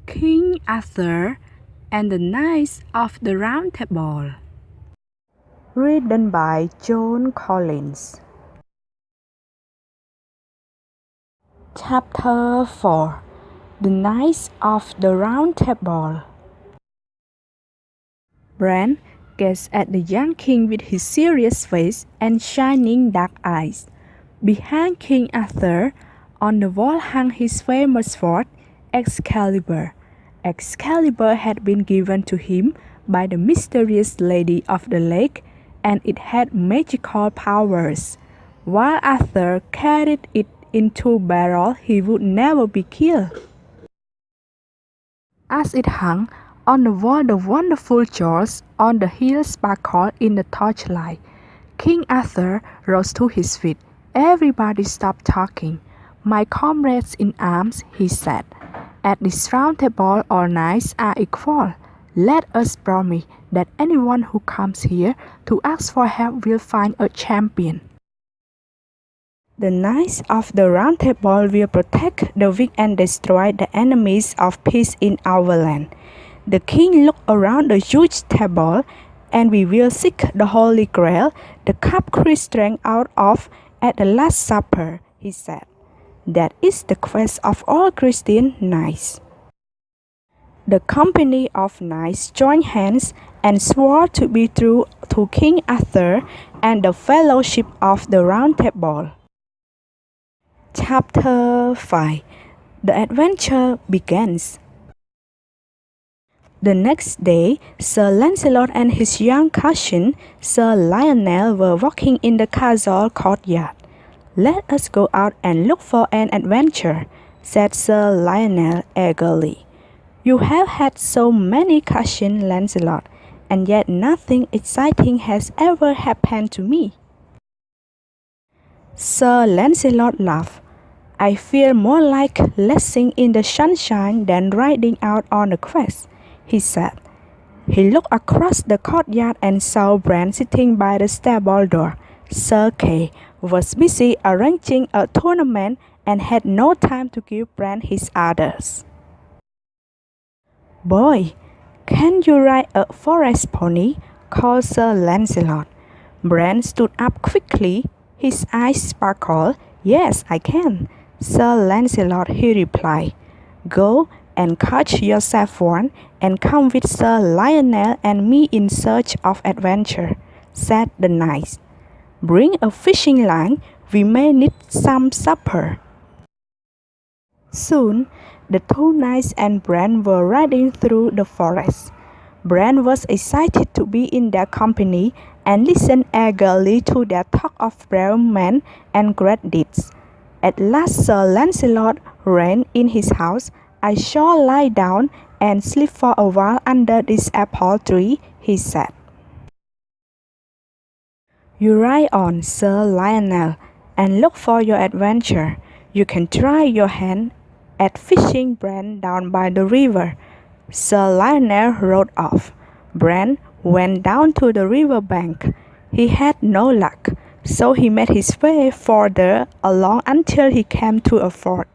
King Arthur and the Knights of the Round Table. Written by Joan Collins. Chapter 4. The Knights of the Round Table. Bran gazed at the young king with his serious face and shining dark eyes. Behind King Arthur, on the wall hung his famous sword, Excalibur. Excalibur had been given to him by the mysterious Lady of the Lake, and it had magical powers. While Arthur carried it into battle, he would never be killed. As it hung on the wall, the wonderful jewels on the hilt sparkled in the torchlight. King Arthur rose to his feet. Everybody stopped talking. "My comrades in arms," he said, "at this round table all knights are equal. Let us promise that anyone who comes here to ask for help will find a champion. The Knights of the Round Table will protect the weak and destroy the enemies of peace in our land." The king looked around the huge table, "And we will seek the Holy Grail, the cup Christ drank out of at the Last Supper," he said. "That is the quest of all Christian knights." The company of knights joined hands and swore to be true to King Arthur and the Fellowship of the Round Table. Chapter 5. The adventure begins. The next day, Sir Lancelot and his young cousin, Sir Lionel, were walking in the castle courtyard. "Let us go out and look for an adventure," said Sir Lionel eagerly. "You have had so many cousins, Lancelot, and yet nothing exciting has ever happened to me." Sir Lancelot laughed. "I feel more like resting in the sunshine than riding out on a quest," he said. He looked across the courtyard and saw Bran sitting by the stable door. Sir Kay was busy arranging a tournament and had no time to give Bran his orders. "Boy, can you ride a forest pony?" called Sir Lancelot. Bran stood up quickly. His eyes sparkled. "Yes, I can, Sir Lancelot," he replied. "Go and catch yourself one, and come with Sir Lionel and me in search of adventure," said the knight. "Bring a fishing line, we may need some supper." Soon, the two knights and Bran were riding through the forest. Bran was excited to be in their company and listened eagerly to their talk of brave men and great deeds. At last Sir Lancelot ran in his house. "I shall lie down and sleep for a while under this apple tree," he said. "You ride on, Sir Lionel, and look for your adventure. You can try your hand at fishing Bran down by the river." Sir Lionel rode off. Bran went down to the river bank. He had no luck, so he made his way further along until he came to a ford.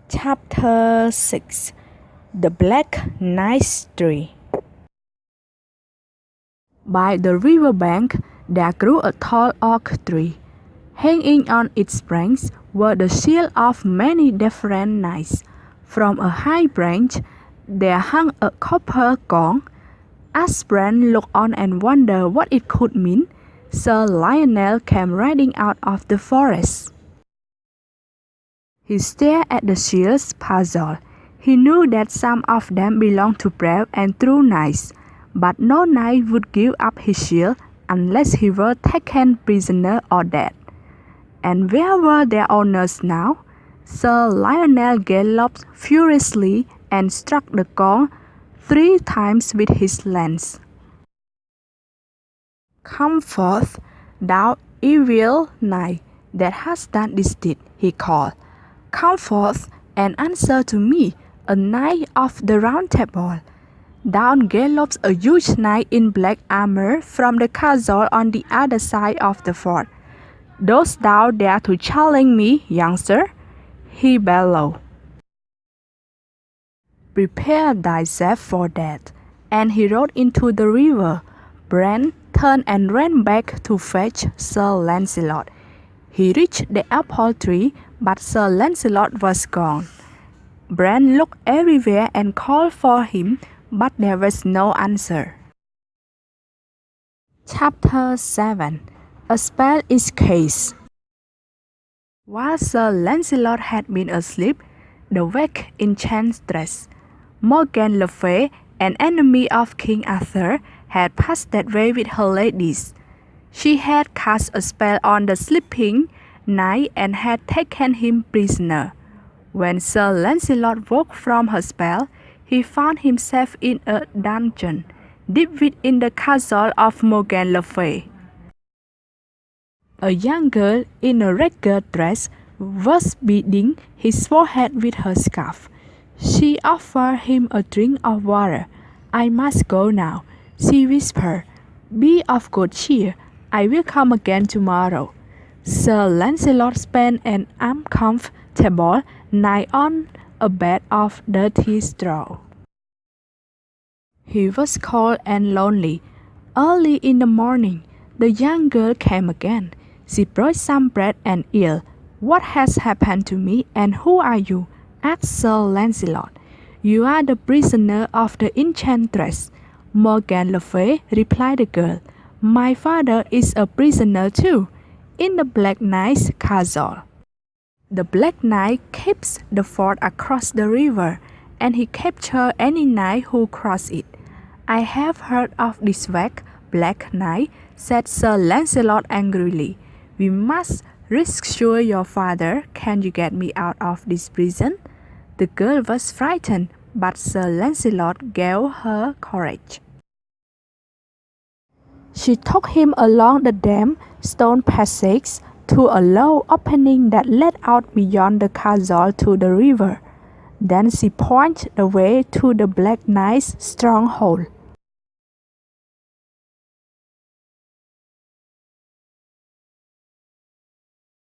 Chapter 6. The Black Knight's Tree. By the river bank there grew a tall oak tree. Hanging on its branches were the shields of many different knights. From a high branch there hung a copper gong. As Bran looked on and wondered what it could mean, Sir Lionel came riding out of the forest. He stared at the shields, puzzled. He knew that some of them belonged to brave and true knights, but no knight would give up his shield unless he were taken prisoner or dead. And where were their owners now? Sir Lionel galloped furiously and struck the gong 3 times with his lance. "Come forth, thou evil knight that hast done this deed," he called. "Come forth and answer to me, a knight of the Round Table." Down gallops a huge knight in black armor from the castle on the other side of the fort. "Dost thou dare to challenge me, youngster?" he bellowed. Prepare thyself for that. And he rode into the river. Bran turned and ran back to fetch Sir Lancelot. He reached the apple tree, but Sir Lancelot was gone. Bran looked everywhere and called for him, but there was no answer. Chapter 7. A spell is cast. While Sir Lancelot had been asleep, the wake enchantress, Morgan Le Fay, an enemy of King Arthur, had passed that way with her ladies. She had cast a spell on the sleeping knight and had taken him prisoner. When Sir Lancelot woke from her spell, he found himself in a dungeon, deep within the castle of Morgan Le Fay. A young girl in a ragged dress was beating his forehead with her scarf. She offered him a drink of water. "I must go now," she whispered. "Be of good cheer. I will come again tomorrow." Sir Lancelot spent an uncomfortable night on a bed of dirty straw. He was cold and lonely. Early in the morning, the young girl came again. She brought some bread and ale. "What has happened to me, and who are you?" asked Sir Lancelot. "You are the prisoner of the enchantress, Morgan Le Fay," replied the girl. "My father is a prisoner too, in the Black Knight's castle. The Black Knight keeps the fort across the river, and he captures any knight who crosses it." "I have heard of this vague Black Knight," said Sir Lancelot angrily. "We must rescue your father. Can you get me out of this prison?" The girl was frightened, but Sir Lancelot gave her courage. She took him along the damp stone passage to a low opening that led out beyond the castle to the river. Then she pointed the way to the Black Knight's stronghold.